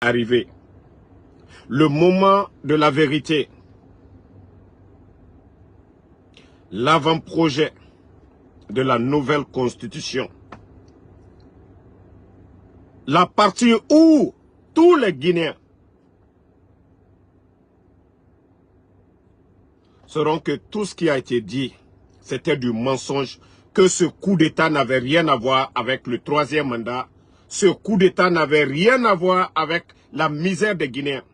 arrivé. Le moment de la vérité. L'avant-projet de la nouvelle constitution. La partie où tous les Guinéens sauront que tout ce qui a été dit, c'était du mensonge, que ce coup d'État n'avait rien à voir avec le 3e mandat, ce coup d'État n'avait rien à voir avec la misère des Guinéens.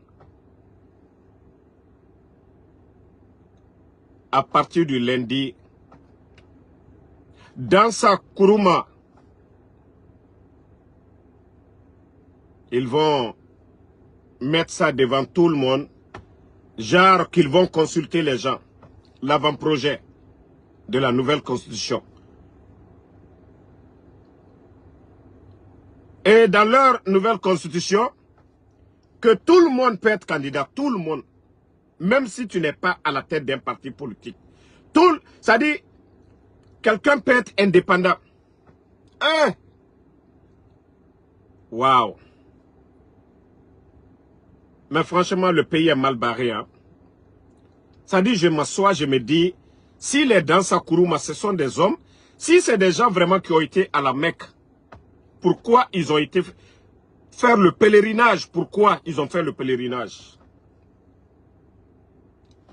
À partir du lundi, dans sa Kourouma, ils vont mettre ça devant tout le monde, genre qu'ils vont consulter les gens, l'avant-projet de la nouvelle constitution. Et dans leur nouvelle constitution, que tout le monde peut être candidat, tout le monde, même si tu n'es pas à la tête d'un parti politique. Ça dit, quelqu'un peut être indépendant. Hein? Waouh! Mais franchement, le pays est mal barré. Hein? Ça dit, je m'assois, je me dis, si les Dansa Kourouma, ce sont des hommes, si c'est des gens vraiment qui ont été à la Mecque, pourquoi ils ont été faire le pèlerinage? Pourquoi ils ont fait le pèlerinage?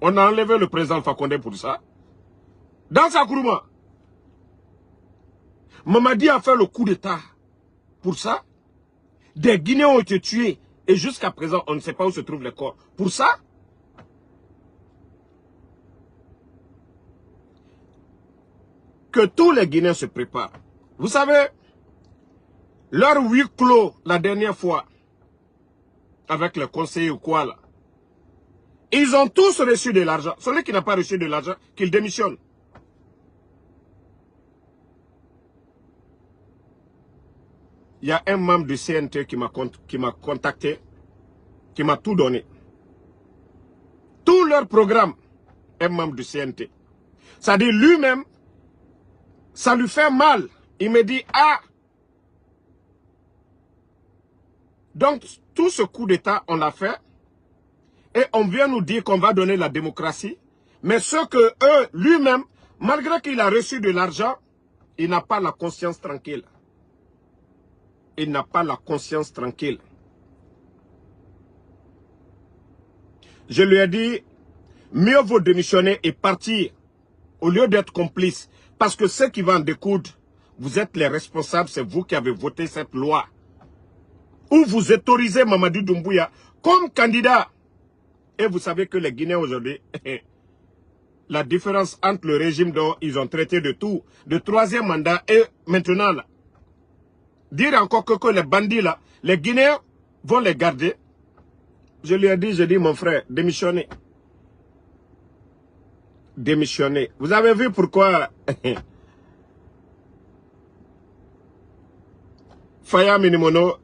On a enlevé le président Alpha Condé pour ça. Dansa Kourouma. Mamadi a fait le coup d'État pour ça. Des Guinéens ont été tués. Et jusqu'à présent, on ne sait pas où se trouvent les corps. Pour ça, que tous les Guinéens se préparent. Vous savez, leur huis clos la dernière fois, avec le conseiller ou quoi là, ils ont tous reçu de l'argent. Celui qui n'a pas reçu de l'argent, qu'il démissionne. Il y a un membre du CNT qui m'a contacté, qui m'a tout donné. Tout leur programme, un membre du CNT. Ça dit lui-même, ça lui fait mal. Il me dit, ah, donc tout ce coup d'État, on l'a fait. Et on vient nous dire qu'on va donner la démocratie. Mais ce que eux, lui-même, malgré qu'il a reçu de l'argent, il n'a pas la conscience tranquille. Il n'a pas la conscience tranquille. Je lui ai dit, mieux vaut démissionner et partir au lieu d'être complice. Parce que ceux qui vont en découdre, vous êtes les responsables, c'est vous qui avez voté cette loi. Où vous autorisez Mamadi Doumbouya comme candidat. Et vous savez que les Guinéens aujourd'hui, la différence entre le régime dont ils ont traité de tout, de 3e mandat et maintenant là, dire encore que les bandits là, les Guinéens vont les garder. Je lui ai dit, mon frère, démissionnez. Démissionnez. Vous avez vu pourquoi Faya Minimono,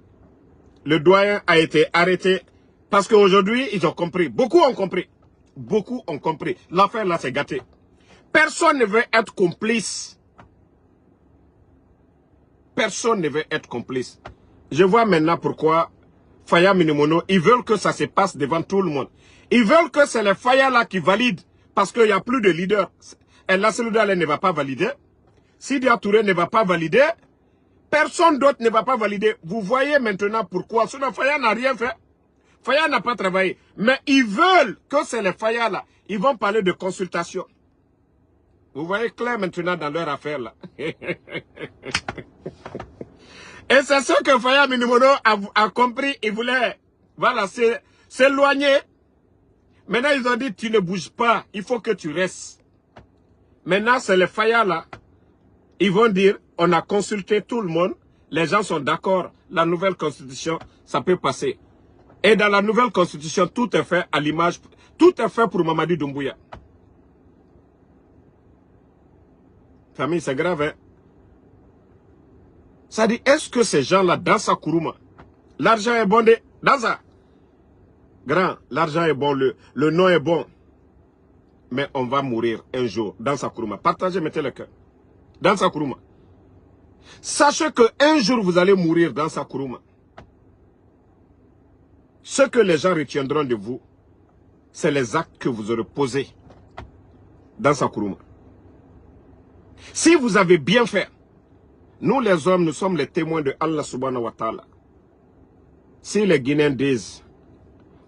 le doyen, a été arrêté? Parce qu'aujourd'hui, ils ont compris. Beaucoup ont compris. Beaucoup ont compris. L'affaire là, c'est gâté. Personne ne veut être complice. Personne ne veut être complice. Je vois maintenant pourquoi Faya Minimono, ils veulent que ça se passe devant tout le monde. Ils veulent que c'est les Faya là qui valident. Parce qu'il n'y a plus de leader. El Nassirou Dale ne va pas valider. Sidi Touré ne va pas valider. Personne d'autre ne va pas valider. Vous voyez maintenant pourquoi. Sinon, Faya n'a rien fait. Faya n'a pas travaillé. Mais ils veulent que c'est les Faya là. Ils vont parler de consultation. Vous voyez clair maintenant dans leur affaire là. Et c'est ce que Faya Minimono a compris. Il voulait, voilà, s'éloigner. Maintenant, ils ont dit, tu ne bouges pas. Il faut que tu restes. Maintenant, c'est les Faya là. Ils vont dire, on a consulté tout le monde. Les gens sont d'accord. La nouvelle constitution, ça peut passer. Et dans la nouvelle constitution, tout est fait à l'image. Tout est fait pour Mamadi Doumbouya. Famille, c'est grave, hein? Ça dit, est-ce que ces gens-là, dans sa Kourouma, l'argent est bon dans ça? Grand, l'argent est bon, le nom est bon. Mais on va mourir un jour dans sa Kourouma. Partagez, mettez le cœur. Dans sa Kourouma. Sachez qu'un jour, vous allez mourir dans sa Kourouma. Ce que les gens retiendront de vous, c'est les actes que vous aurez posés dans Sankourouma. Si vous avez bien fait, nous les hommes, nous sommes les témoins de Allah subhanahu wa ta'ala. Si les Guinéens disent,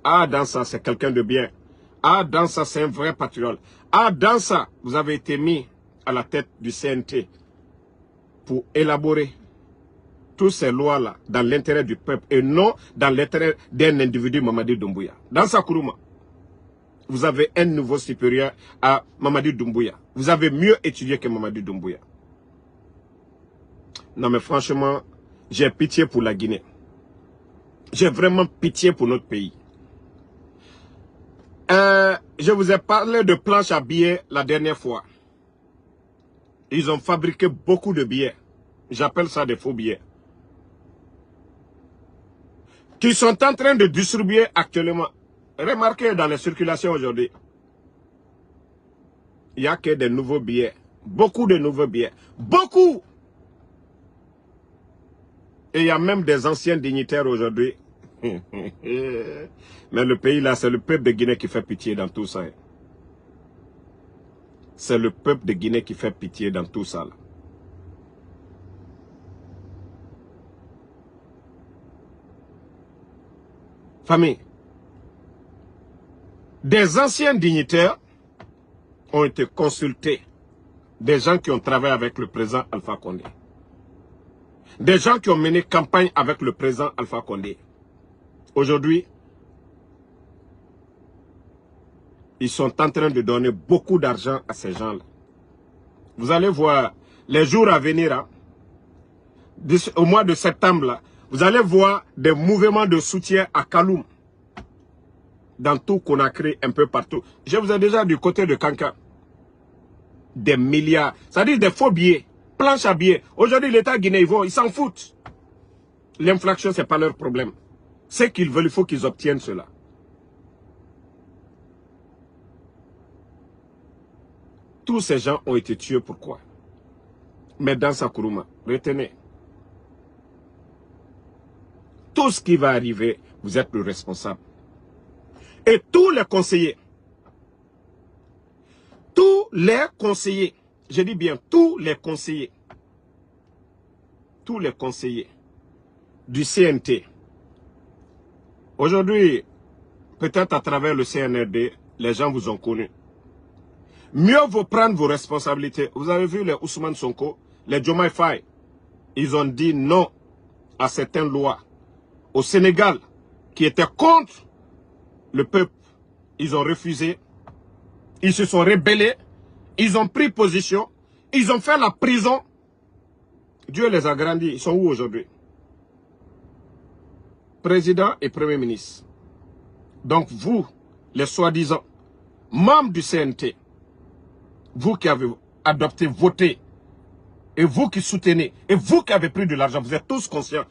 ah, dans ça, c'est quelqu'un de bien. Ah, dans ça, c'est un vrai patriote. Ah, dans ça, vous avez été mis à la tête du CNT pour élaborer toutes ces lois-là dans l'intérêt du peuple et non dans l'intérêt d'un individu, Mamadi Doumbouya. Dans Sankourouma, vous avez un niveau supérieur à Mamadi Doumbouya. Vous avez mieux étudié que Mamadi Doumbouya. Non mais franchement, j'ai pitié pour la Guinée. J'ai vraiment pitié pour notre pays. Je vous ai parlé de planches à billets la dernière fois. Ils ont fabriqué beaucoup de billets. J'appelle ça des faux billets. Qui sont en train de distribuer actuellement. Remarquez dans les circulations aujourd'hui. Il n'y a que des nouveaux billets. Beaucoup de nouveaux billets. Beaucoup! Et il y a même des anciens dignitaires aujourd'hui. Mais le pays là, c'est le peuple de Guinée qui fait pitié dans tout ça. C'est le peuple de Guinée qui fait pitié dans tout ça. Là. Famille, des anciens dignitaires ont été consultés. Des gens qui ont travaillé avec le président Alpha Condé. Des gens qui ont mené campagne avec le président Alpha Condé. Aujourd'hui, ils sont en train de donner beaucoup d'argent à ces gens-là. Vous allez voir, les jours à venir, hein, au mois de septembre, là, vous allez voir des mouvements de soutien à Kaloum. Dans tout Conakry, un peu partout. Je vous ai déjà du côté de Kanka. Des milliards. C'est-à-dire des faux billets. Planches à billets. Aujourd'hui, l'État guinéen, ils s'en foutent. L'inflation, ce n'est pas leur problème. Ce qu'ils veulent, il faut qu'ils obtiennent cela. Tous ces gens ont été tués. Pourquoi? Mais dans Sankourouma, retenez. Tout ce qui va arriver, vous êtes le responsable. Et tous les conseillers, je dis bien tous les conseillers du CNT, aujourd'hui, peut-être à travers le CNRD, les gens vous ont connu. Mieux vaut prendre vos responsabilités. Vous avez vu les Ousmane Sonko, les Diomaye Faye, ils ont dit non à certaines lois au Sénégal qui étaient contre le peuple. Ils ont refusé, ils se sont rebellés, ils ont pris position, ils ont fait la prison. Dieu les a grandis. Ils sont où aujourd'hui? Président et Premier ministre. Donc vous, les soi-disant membres du CNT, vous qui avez adopté, voté, et vous qui soutenez, et vous qui avez pris de l'argent, vous êtes tous conscients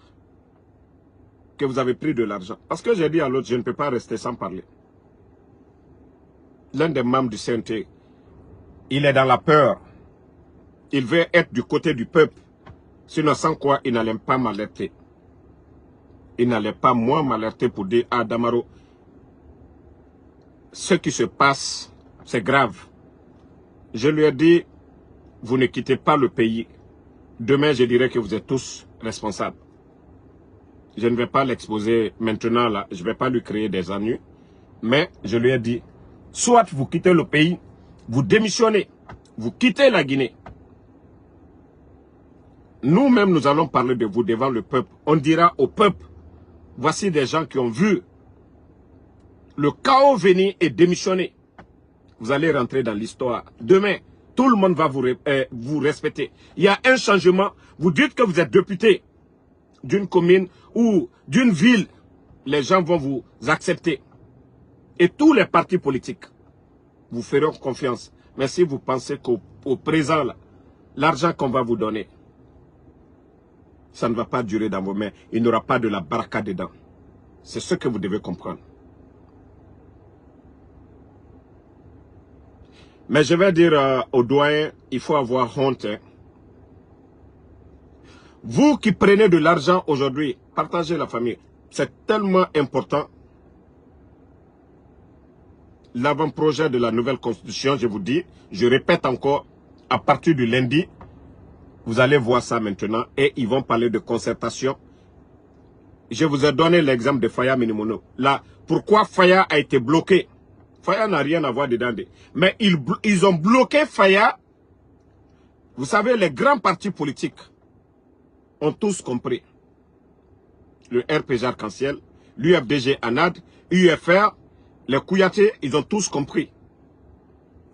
que vous avez pris de l'argent. Parce que j'ai dit à l'autre, je ne peux pas rester sans parler. L'un des membres du CNT, il est dans la peur. Il veut être du côté du peuple. Sinon, sans quoi, il n'allait pas m'alerter. Il n'allait pas, moi, m'alerter pour dire, ah, Damaro, ce qui se passe, c'est grave. Je lui ai dit, vous ne quittez pas le pays. Demain, je dirai que vous êtes tous responsables. Je ne vais pas l'exposer maintenant, là. Je ne vais pas lui créer des ennuis. Mais je lui ai dit, soit vous quittez le pays, vous démissionnez, vous quittez la Guinée. Nous-mêmes, nous allons parler de vous devant le peuple. On dira au peuple, voici des gens qui ont vu le chaos venir et démissionner. Vous allez rentrer dans l'histoire. Demain, tout le monde va vous respecter. Il y a un changement. Vous dites que vous êtes député d'une commune ou d'une ville. Les gens vont vous accepter. Et tous les partis politiques vous feront confiance. Mais si vous pensez qu'au présent, l'argent qu'on va vous donner, ça ne va pas durer dans vos mains. Il n'y aura pas de la baraka dedans. C'est ce que vous devez comprendre. Mais je vais dire aux doyens, il faut avoir honte. Hein. Vous qui prenez de l'argent aujourd'hui, partagez la famille. C'est tellement important. l'avant-projet de la nouvelle constitution, je vous dis, je répète encore, à partir du lundi, vous allez voir ça maintenant, et ils vont parler de concertation. Je vous ai donné l'exemple de Faya Minimono. Là, pourquoi Faya a été bloqué? Faya n'a rien à voir dedans. Mais ils ont bloqué Faya. Vous savez, les grands partis politiques ont tous compris. Le RPG Arc-en-Ciel, l'UFDG ANAD, UFR, les Kouyaté, ils ont tous compris.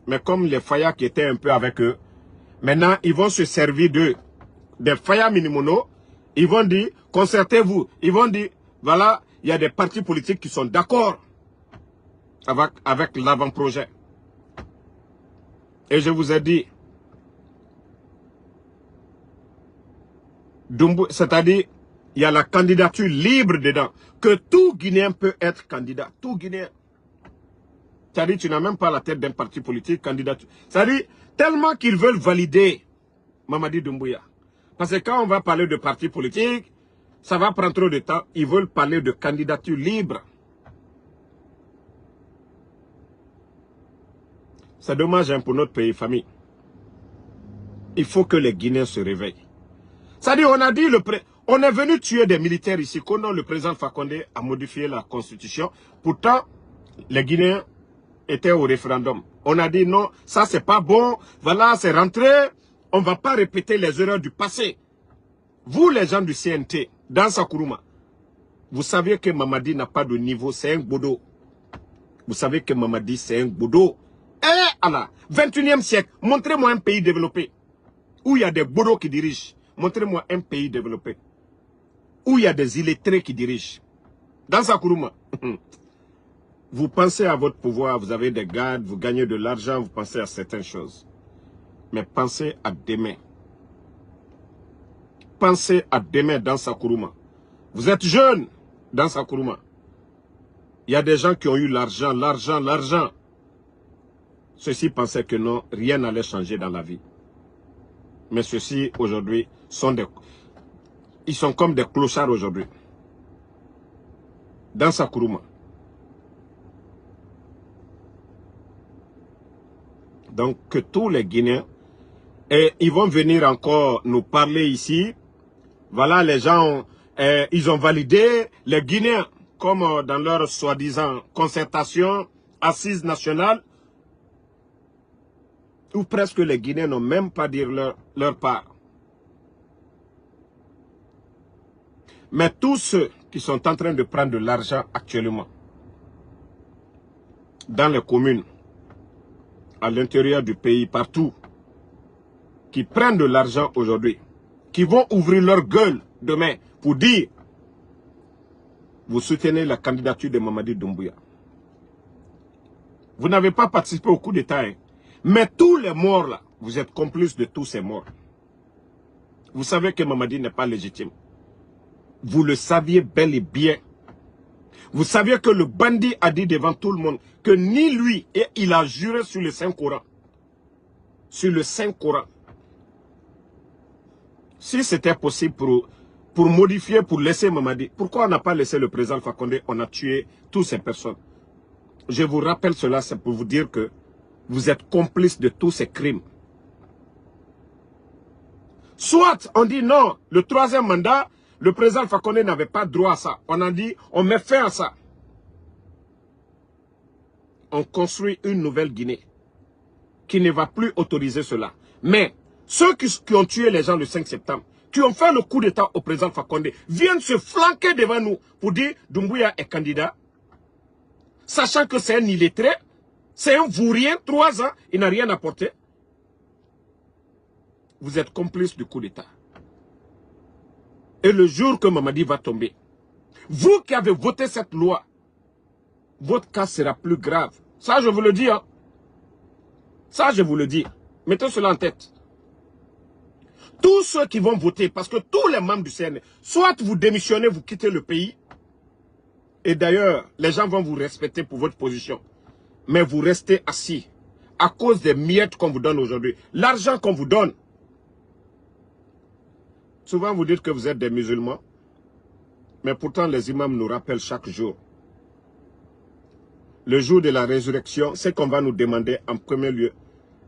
Mais comme les Faya qui étaient un peu avec eux, maintenant ils vont se servir des Faya Minimono. Ils vont dire, concertez-vous. Ils vont dire, voilà, il y a des partis politiques qui sont d'accord avec l'avant-projet. Et je vous ai dit, c'est-à-dire, il y a la candidature libre dedans. Que tout Guinéen peut être candidat. Tout Guinéen. C'est-à-dire, tu n'as même pas la tête d'un parti politique, candidature. C'est-à-dire, tellement qu'ils veulent valider Mamadi Doumbouya. Parce que quand on va parler de parti politique, ça va prendre trop de temps. Ils veulent parler de candidature libre. C'est dommage pour notre pays, famille. Il faut que les Guinéens se réveillent. C'est-à-dire, on a dit, on est venu tuer des militaires ici, quand le président Fakonde a modifié la constitution. Pourtant, les Guinéens étaient au référendum. On a dit non, ça c'est pas bon, voilà, c'est rentré. On ne va pas répéter les erreurs du passé. Vous, les gens du CNT, dans Sakuruma, vous savez que Mamadi n'a pas de niveau, c'est un bodo. Vous savez que Mamadi, c'est un bodo. Eh, Allah, 21e siècle, montrez-moi un pays développé où il y a des bodos qui dirigent. Montrez-moi un pays développé où il y a des illettrés qui dirigent. Dans Sakuruma, vous pensez à votre pouvoir, vous avez des gardes, vous gagnez de l'argent, vous pensez à certaines choses. Mais pensez à demain. Pensez à demain dans Sakuruma. Vous êtes jeune dans Sakuruma. Il y a des gens qui ont eu l'argent, l'argent. Ceux-ci pensaient que non, rien n'allait changer dans la vie. Mais ceux-ci, aujourd'hui, ils sont comme des clochards aujourd'hui. Dans Sakuruma. Donc, que tous les Guinéens, et ils vont venir encore nous parler ici. Voilà, les gens, ils ont validé les Guinéens, comme dans leur soi-disant concertation, assise nationale, où presque les Guinéens n'ont même pas dit leur part. Mais tous ceux qui sont en train de prendre de l'argent actuellement, dans les communes, à l'intérieur du pays, partout, qui prennent de l'argent aujourd'hui, qui vont ouvrir leur gueule demain pour dire, vous soutenez la candidature de Mamadi Doumbouya. Vous n'avez pas participé au coup d'État, hein. Mais tous les morts là, vous êtes complices de tous ces morts. Vous savez que Mamadi n'est pas légitime. Vous le saviez bel et bien. Vous saviez que le bandit a dit devant tout le monde que ni lui, et il a juré sur le Saint-Coran. Sur le Saint-Coran. Si c'était possible pour modifier, pour laisser Mamadi, pourquoi on n'a pas laissé le président Fakonde? On a tué toutes ces personnes. Je vous rappelle cela, c'est pour vous dire que vous êtes complices de tous ces crimes. Soit on dit non, le troisième mandat, le président Fakonde n'avait pas droit à ça. On a dit, on met fin à ça. On construit une nouvelle Guinée qui ne va plus autoriser cela. Mais ceux qui ont tué les gens le 5 septembre, qui ont fait le coup d'État au président Fakonde, viennent se flanquer devant nous pour dire Doumbouya est candidat, sachant que c'est un illettré, c'est un vaurien, 3 ans, il n'a rien apporté. Vous êtes complice du coup d'État. Et le jour que Mamadi va tomber, vous qui avez voté cette loi, votre cas sera plus grave. Ça, je vous le dis. Hein. Ça, je vous le dis. Mettez cela en tête. Tous ceux qui vont voter, parce que tous les membres du CN, soit vous démissionnez, vous quittez le pays, et d'ailleurs, les gens vont vous respecter pour votre position. Mais vous restez assis à cause des miettes qu'on vous donne aujourd'hui. L'argent qu'on vous donne. Souvent, vous dites que vous êtes des musulmans, mais pourtant, les imams nous rappellent chaque jour le jour de la résurrection, c'est qu'on va nous demander en premier lieu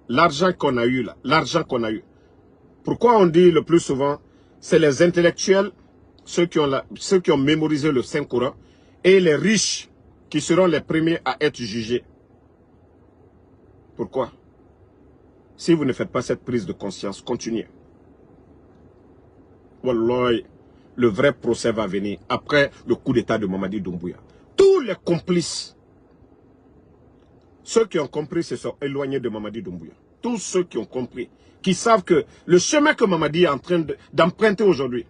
l'argent qu'on a eu là, l'argent qu'on a eu. Pourquoi on dit le plus souvent, c'est les intellectuels, ceux qui ont mémorisé le Saint-Coran, et les riches qui seront les premiers à être jugés. Pourquoi? Si vous ne faites pas cette prise de conscience, continuez. Wallahi, le vrai procès va venir après le coup d'état de Mamadi Doumbouya. Tous les complices, ceux qui ont compris se sont éloignés de Mamadi Doumbouya. Tous ceux qui ont compris, qui savent que le chemin que Mamadi est en train d'emprunter aujourd'hui,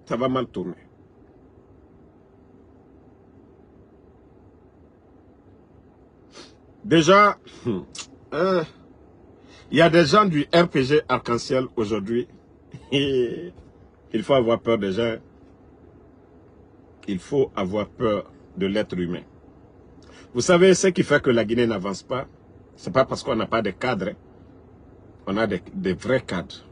ça va mal tourner. Déjà, il y a des gens du RPG Arc-en-Ciel aujourd'hui. Il faut avoir peur des gens. Il faut avoir peur de l'être humain. Vous savez, ce qui fait que la Guinée n'avance pas, ce n'est pas parce qu'on n'a pas de cadres. On a des vrais cadres.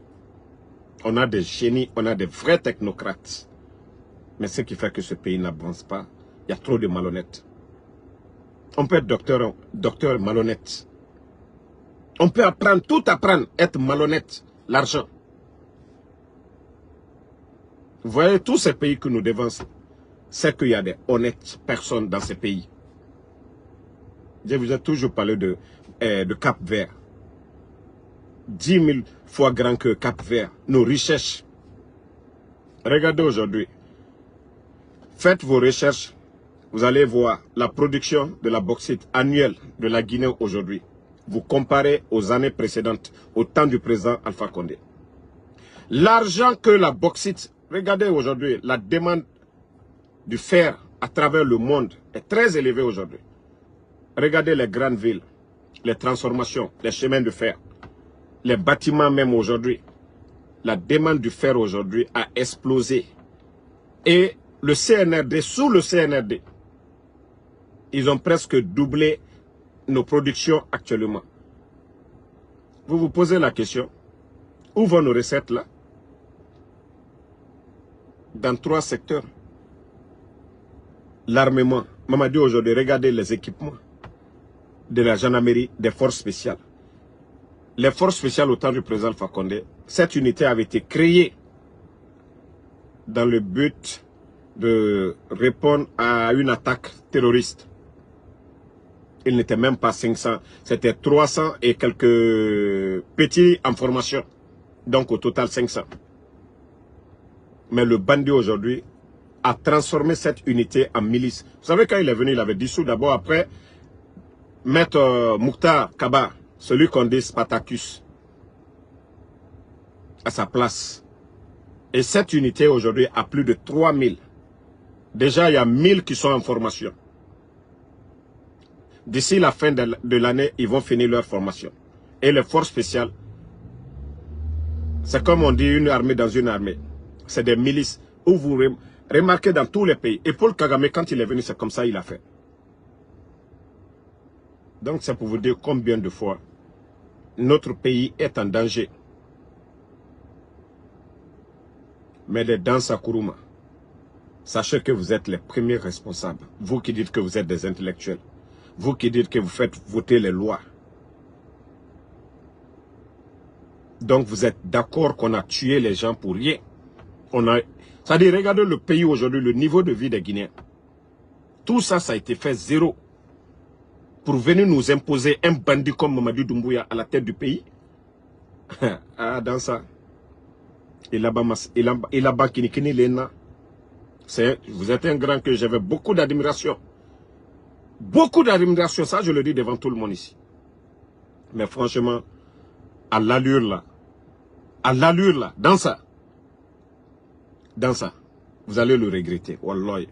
On a des génies, on a des vrais technocrates. Mais ce qui fait que ce pays n'avance pas, il y a trop de malhonnêtes. On peut être docteur malhonnête. On peut apprendre, tout apprendre, être malhonnête, l'argent. Vous voyez, tous ces pays que nous dévancent, c'est qu'il y a des honnêtes personnes dans ces pays. Je vous ai toujours parlé de Cap-Vert. 10 000 fois grand que Cap-Vert, nos richesses. Regardez aujourd'hui. Faites vos recherches. Vous allez voir la production de la bauxite annuelle de la Guinée aujourd'hui. Vous comparez aux années précédentes, au temps du président Alpha Condé. L'argent que la bauxite, regardez aujourd'hui, la demande du fer à travers le monde est très élevée aujourd'hui. Regardez les grandes villes, les transformations, les chemins de fer, les bâtiments même aujourd'hui. La demande du fer aujourd'hui a explosé. Et le CNRD, sous le CNRD, ils ont presque doublé nos productions actuellement. Vous vous posez la question, où vont nos recettes là? Dans 3 secteurs. L'armement. Mamadi aujourd'hui, regardez les équipements de la gendarmerie, des forces spéciales. Les forces spéciales au temps du président Alpha Condé, cette unité avait été créée dans le but de répondre à une attaque terroriste. Il n'était même pas 500, c'était 300 et quelques petits en formation. Donc au total 500. Mais le bandit aujourd'hui a transformé cette unité en milice. Vous savez, quand il est venu, il avait dissous d'abord, après, Maître Mouktar Kaba, celui qu'on dit Spartacus, à sa place. Et cette unité aujourd'hui a plus de 3000. Déjà, il y a 1000 qui sont en formation. D'ici la fin de l'année, ils vont finir leur formation. Et les forces spéciales, c'est comme on dit une armée dans une armée. C'est des milices où vous remarquez dans tous les pays. Et Paul Kagame, quand il est venu, c'est comme ça il a fait. Donc c'est pour vous dire combien de fois notre pays est en danger. Mais les Dansa Kourouma, sachez que vous êtes les premiers responsables. Vous qui dites que vous êtes des intellectuels. Vous qui dites que vous faites voter les lois. Donc vous êtes d'accord qu'on a tué les gens pour rien. C'est-à-dire, regardez le pays aujourd'hui, le niveau de vie des Guinéens. Tout ça, ça a été fait zéro. Pour venir nous imposer un bandit comme Mamadi Doumbouya à la tête du pays. Ah, dans ça. Il a Kinikini Lena. Vous êtes un grand que j'avais beaucoup d'admiration. Beaucoup d'admiration, ça je le dis devant tout le monde ici. Mais franchement, à l'allure là, dans ça, vous allez le regretter. Wallahi.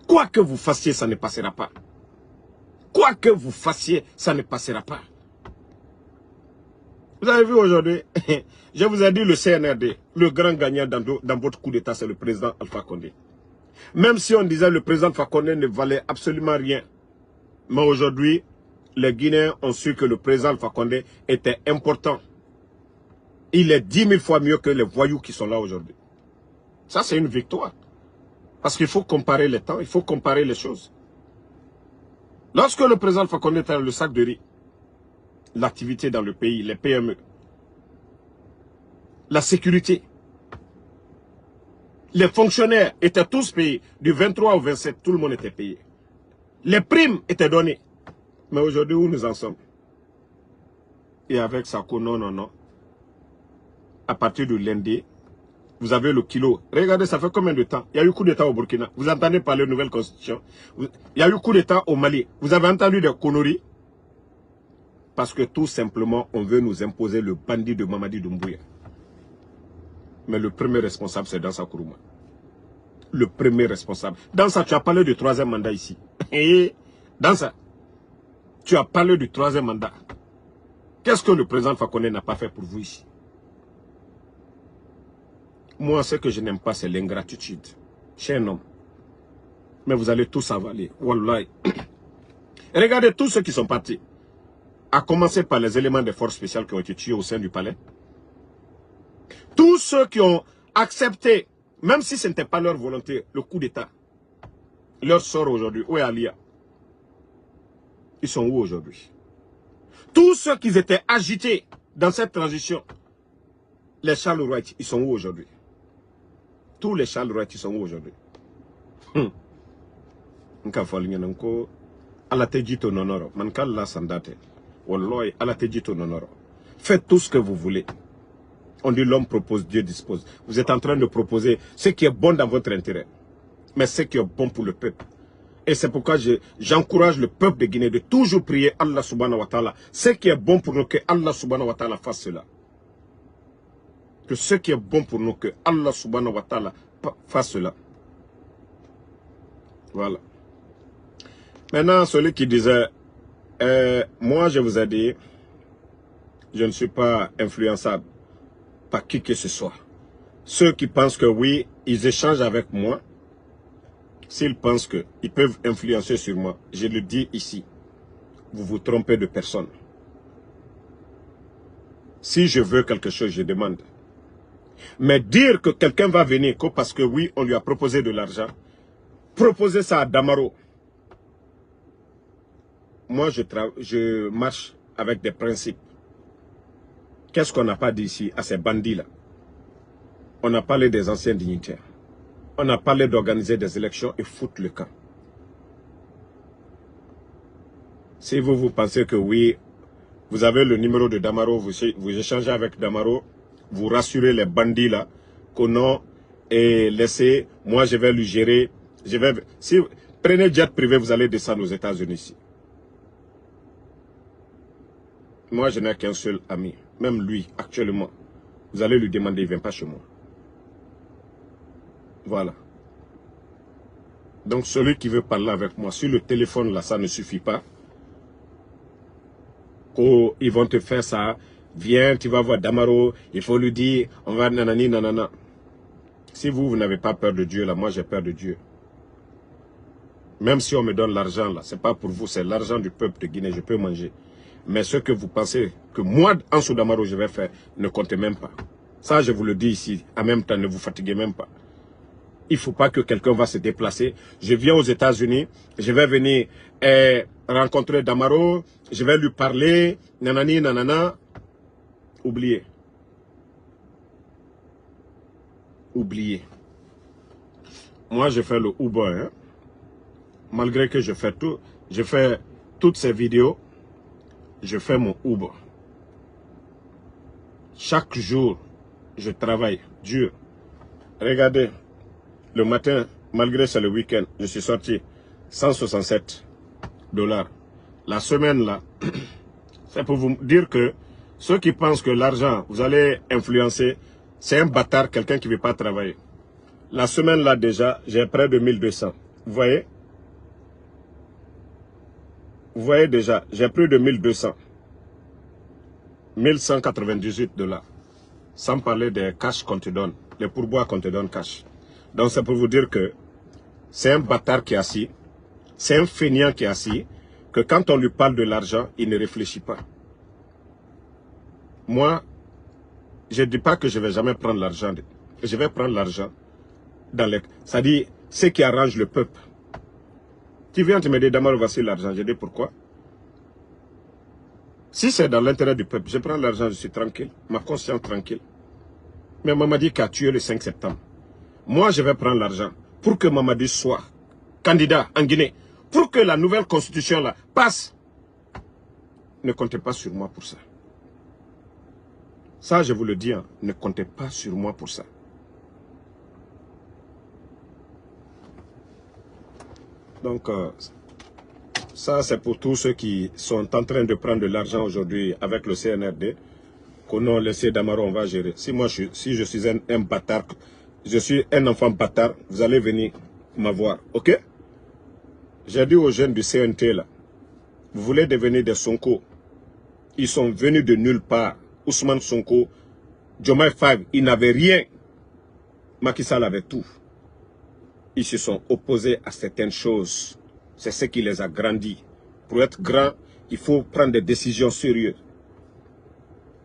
Quoi que vous fassiez, ça ne passera pas. Quoi que vous fassiez, ça ne passera pas. Vous avez vu aujourd'hui, je vous ai dit le CNRD, le grand gagnant dans votre coup d'état, c'est le président Alpha Condé. Même si on disait que le président Alpha Condé ne valait absolument rien. Mais aujourd'hui, les Guinéens ont su que le président Alpha Condé était important. Il est 10 000 fois mieux que les voyous qui sont là aujourd'hui. Ça, c'est une victoire. Parce qu'il faut comparer les temps, il faut comparer les choses. Lorsque le président Fakonde était le sac de riz, l'activité dans le pays, les PME, la sécurité, les fonctionnaires étaient tous payés. Du 23 au 27, tout le monde était payé. Les primes étaient données. Mais aujourd'hui, où nous en sommes? Et avec Sako, non, non, non. À partir du lundi, vous avez le kilo. Regardez, ça fait combien de temps? Il y a eu coup d'État au Burkina. Vous entendez parler de nouvelle constitution. Il y a eu coup d'État au Mali. Vous avez entendu des conneries? Parce que tout simplement, on veut nous imposer le bandit de Mamadi Doumbouya. Mais le premier responsable, c'est Dansa Kourouma. Le premier responsable. Dansa, tu as parlé du troisième mandat ici. Et Dansa, tu as parlé du troisième mandat. Qu'est-ce que le président Fakonde n'a pas fait pour vous ici? Moi, ce que je n'aime pas, c'est l'ingratitude. Chez un homme. Mais vous allez tous avaler. Wallahi. Regardez tous ceux qui sont partis. À commencer par les éléments des forces spéciales qui ont été tués au sein du palais. Tous ceux qui ont accepté, même si ce n'était pas leur volonté, le coup d'État, leur sort aujourd'hui. Où est Alia? Ils sont où aujourd'hui? Tous ceux qui étaient agités dans cette transition, les Charles Wright, ils sont où aujourd'hui? Tous les Charles Wright, ils sont où aujourd'hui? Faites tout ce que vous voulez. On dit l'homme propose, Dieu dispose. Vous êtes en train de proposer ce qui est bon dans votre intérêt. Mais ce qui est bon pour le peuple. Et c'est pourquoi j'encourage le peuple de Guinée de toujours prier Allah subhanahu wa ta'ala. Ce qui est bon pour nous, que Allah subhanahu wa ta'ala fasse cela. Que ce qui est bon pour nous, que Allah subhanahu wa ta'ala fasse cela. Voilà. Maintenant, celui qui disait, moi je vous ai dit, je ne suis pas influençable par qui que ce soit. Ceux qui pensent que oui, ils échangent avec moi, s'ils pensent qu'ils peuvent influencer sur moi, je le dis ici, vous vous trompez de personne. Si je veux quelque chose, je demande. Mais dire que quelqu'un va venir que parce que oui, on lui a proposé de l'argent, proposer ça à Damaro. Moi, je marche avec des principes. Qu'est-ce qu'on n'a pas dit ici à ces bandits-là? On a parlé des anciens dignitaires. On a parlé d'organiser des élections et foutre le camp. Si vous pensez que oui, vous avez le numéro de Damaro, vous échangez avec Damaro, vous rassurez les bandits là, que non, et laissez, moi je vais lui gérer. Si prenez jet privé, vous allez descendre aux États-Unis ici. Moi, je n'ai qu'un seul ami. Même lui, actuellement. Vous allez lui demander, il ne vient pas chez moi. Voilà. Donc, celui qui veut parler avec moi, sur le téléphone, là, ça ne suffit pas. Ils vont te faire ça. Viens, tu vas voir Damaro. Il faut lui dire, on va nanani, nanana. Si vous n'avez pas peur de Dieu, là, moi, j'ai peur de Dieu. Même si on me donne l'argent, là, ce n'est pas pour vous, c'est l'argent du peuple de Guinée, je peux manger. Mais ce que vous pensez que moi, en Soudamaro, je vais faire, ne comptez même pas. Ça, je vous le dis ici. En même temps, ne vous fatiguez même pas. Il ne faut pas que quelqu'un va se déplacer. Je viens aux États-Unis, je vais venir rencontrer Damaro, je vais lui parler, nanani, nanana. Oubliez. Oubliez. Moi, je fais le Uber. Hein. Malgré que je fais toutes ces vidéos, je fais mon Uber. Chaque jour, je travaille dur. Regardez, le matin, malgré c'est le week-end, je suis sorti 167 $. La semaine là, c'est pour vous dire que ceux qui pensent que l'argent, vous allez influencer, c'est un bâtard, quelqu'un qui ne veut pas travailler. La semaine là déjà, j'ai près de 1200. Vous voyez? Vous voyez déjà, j'ai plus de 1200. 1198 $. Sans parler des cash qu'on te donne, les pourboires qu'on te donne cash. Donc c'est pour vous dire que c'est un bâtard qui est assis, c'est un feignant qui est assis, que quand on lui parle de l'argent, il ne réfléchit pas. Moi, je ne dis pas que je ne vais jamais prendre l'argent. Je vais prendre l'argent dans les... C'est-à-dire, ce qui arrange le peuple. Tu viens te me dire, Damaro, voici l'argent. Je dis pourquoi? Si c'est dans l'intérêt du peuple, je prends l'argent, je suis tranquille, ma conscience tranquille. Mais Mamadi qui a tué le 5 septembre. Moi, je vais prendre l'argent pour que Mamadi soit candidat en Guinée. Pour que la nouvelle constitution là passe. Ne comptez pas sur moi pour ça. Ça, je vous le dis, hein, ne comptez pas sur moi pour ça. Donc, ça, c'est pour tous ceux qui sont en train de prendre de l'argent aujourd'hui avec le CNRD. Qu'on a laissé Damaro, on va gérer. Si moi, si je suis un bâtard, je suis un enfant bâtard, vous allez venir m'avoir. OK? J'ai dit aux jeunes du CNT, là, vous voulez devenir des Sonko. Ils sont venus de nulle part. Ousmane Sonko, Diomaye Faye, ils n'avaient rien. Macky Sall avait tout. Ils se sont opposés à certaines choses. C'est ce qui les a grandis. Pour être grand, il faut prendre des décisions sérieuses.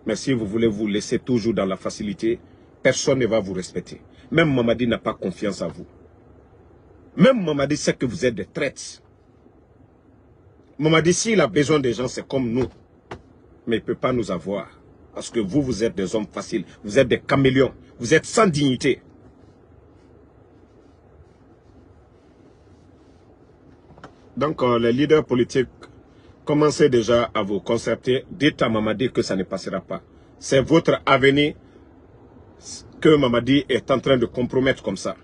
Mais si vous voulez vous laisser toujours dans la facilité, personne ne va vous respecter. Même Mamadi n'a pas confiance en vous. Même Mamadi sait que vous êtes des traîtres. Mamadi, s'il a besoin des gens, c'est comme nous. Mais il ne peut pas nous avoir. Parce que vous, vous êtes des hommes faciles. Vous êtes des caméléons. Vous êtes sans dignité. Donc, les leaders politiques, commencez déjà à vous concerter. Dites à Mamadi que ça ne passera pas. C'est votre avenir que Mamadi est en train de compromettre comme ça.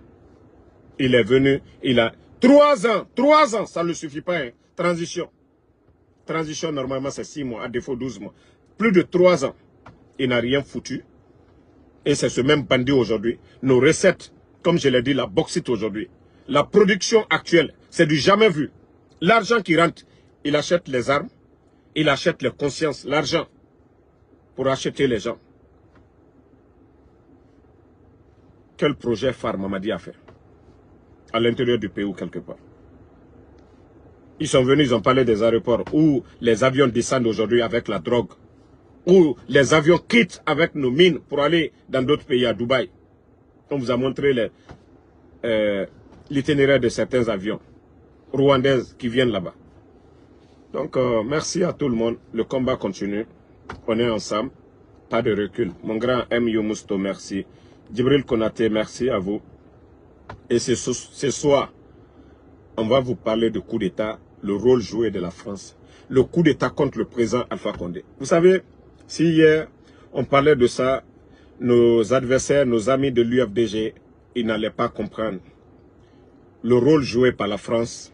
Il est venu, il a 3 ans. 3 ans, ça ne suffit pas. Hein. Transition. Transition, normalement, c'est 6 mois, à défaut 12 mois. Plus de 3 ans. Il n'a rien foutu. Et c'est ce même bandit aujourd'hui. Nos recettes, comme je l'ai dit, la bauxite aujourd'hui. La production actuelle, c'est du jamais vu. L'argent qui rentre, il achète les armes, il achète les consciences, l'argent pour acheter les gens. Quel projet phare Mamadi a fait? À l'intérieur du pays ou quelque part. Ils sont venus, ils ont parlé des aéroports où les avions descendent aujourd'hui avec la drogue. Où les avions quittent avec nos mines pour aller dans d'autres pays, à Dubaï. On vous a montré l'itinéraire de certains avions rwandaises qui viennent là-bas. Donc, merci à tout le monde. Le combat continue. On est ensemble. Pas de recul. Mon grand M. Youmousto, merci. Djibril Konaté, merci à vous. Et ce soir, on va vous parler de coup d'État, le rôle joué de la France. Le coup d'État contre le président Alpha Condé. Vous savez, si hier, on parlait de ça, nos adversaires, nos amis de l'UFDG, ils n'allaient pas comprendre. Le rôle joué par la France,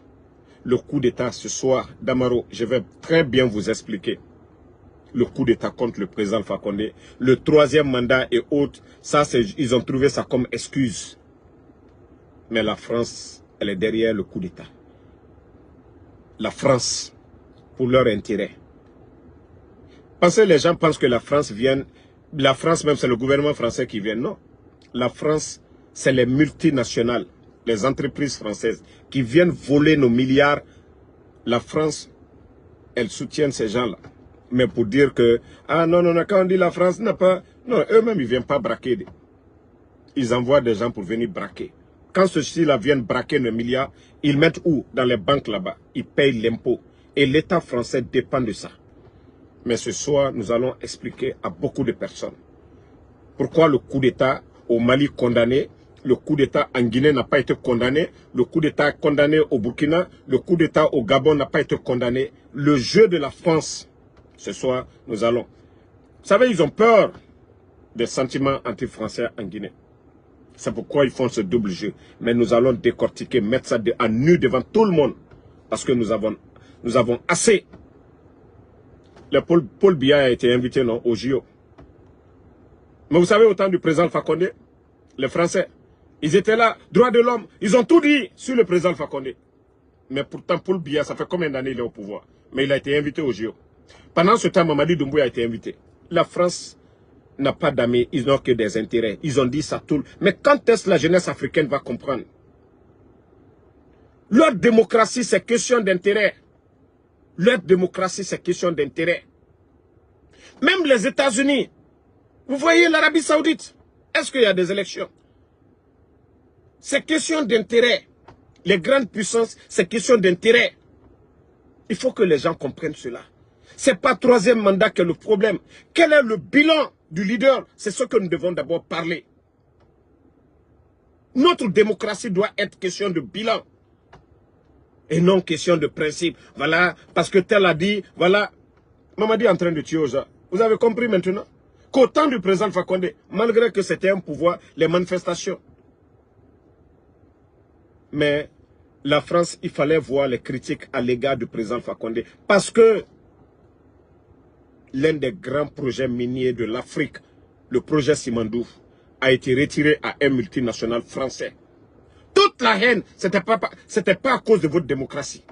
le coup d'État ce soir, Damaro, je vais très bien vous expliquer. Le coup d'État contre le président Alpha Condé, le 3e mandat et autres, ça, ils ont trouvé ça comme excuse. Mais la France, elle est derrière le coup d'État. La France, pour leur intérêt. Parce que les gens pensent que la France vient, la France même c'est le gouvernement français qui vient. Non. La France, c'est les multinationales, les entreprises françaises qui viennent voler nos milliards. La France, elle soutient ces gens-là. Mais pour dire que, ah non, non, non, quand on dit la France n'a pas, non, eux-mêmes ils ne viennent pas braquer. Ils envoient des gens pour venir braquer. Quand ceux-ci-là viennent braquer nos milliards, ils mettent où? Dans les banques là-bas. Ils payent l'impôt. Et l'État français dépend de ça. Mais ce soir, nous allons expliquer à beaucoup de personnes pourquoi le coup d'État au Mali condamné, le coup d'État en Guinée n'a pas été condamné, le coup d'État condamné au Burkina, le coup d'État au Gabon n'a pas été condamné. Le jeu de la France, ce soir, nous allons. Vous savez, ils ont peur des sentiments anti-français en Guinée. C'est pourquoi ils font ce double jeu. Mais nous allons décortiquer, mettre ça à nu devant tout le monde. Parce que nous avons assez. Le Paul Biya a été invité non, au JO. Mais vous savez, au temps du président Alpha Condé, les Français, ils étaient là, droits de l'homme, ils ont tout dit sur le président Alpha Condé. Mais pourtant, Paul Biya, ça fait combien d'années il est au pouvoir? Mais il a été invité au JO. Pendant ce temps, Mamadi Doumbouya a été invité. La France n'a pas d'amis, ils n'ont que des intérêts. Ils ont dit ça tout. Mais quand est-ce que la jeunesse africaine va comprendre? Leur démocratie, c'est question d'intérêt. Leur démocratie, c'est question d'intérêt. Même les États-Unis, vous voyez l'Arabie Saoudite, est-ce qu'il y a des élections? C'est question d'intérêt. Les grandes puissances, c'est question d'intérêt. Il faut que les gens comprennent cela. Ce n'est pas troisième mandat qui est le problème. Quel est le bilan du leader? C'est ce que nous devons d'abord parler. Notre démocratie doit être question de bilan. Et non question de principe. Voilà, parce que tel a dit, voilà. Mamadi est en train de tuer aux gens. Vous avez compris maintenant? Qu'au temps du président Fakonde, malgré que c'était un pouvoir, les manifestations. Mais la France, il fallait voir les critiques à l'égard du président Fakonde. Parce que l'un des grands projets miniers de l'Afrique, le projet Simandou, a été retiré à un multinational français. Toute la haine, ce n'était pas à cause de votre démocratie.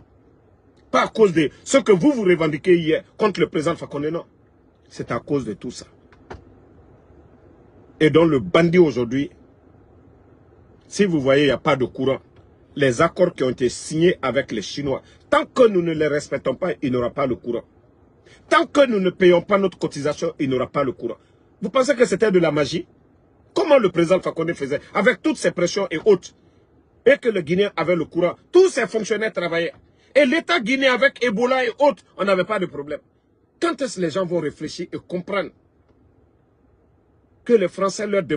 Pas à cause de ce que vous revendiquez hier contre le président Fakonde, non. C'est à cause de tout ça. Et donc le bandit aujourd'hui, si vous voyez, il n'y a pas de courant. Les accords qui ont été signés avec les Chinois, tant que nous ne les respectons pas, il n'y aura pas le courant. Tant que nous ne payons pas notre cotisation, il n'y aura pas le courant. Vous pensez que c'était de la magie? Comment le président Fakonde faisait avec toutes ces pressions et autres? Et que le Guinéen avait le courant. Tous ses fonctionnaires travaillaient. Et l'État guinéen avec Ebola et autres, on n'avait pas de problème. Quand est-ce que les gens vont réfléchir et comprendre que les Français leur demandent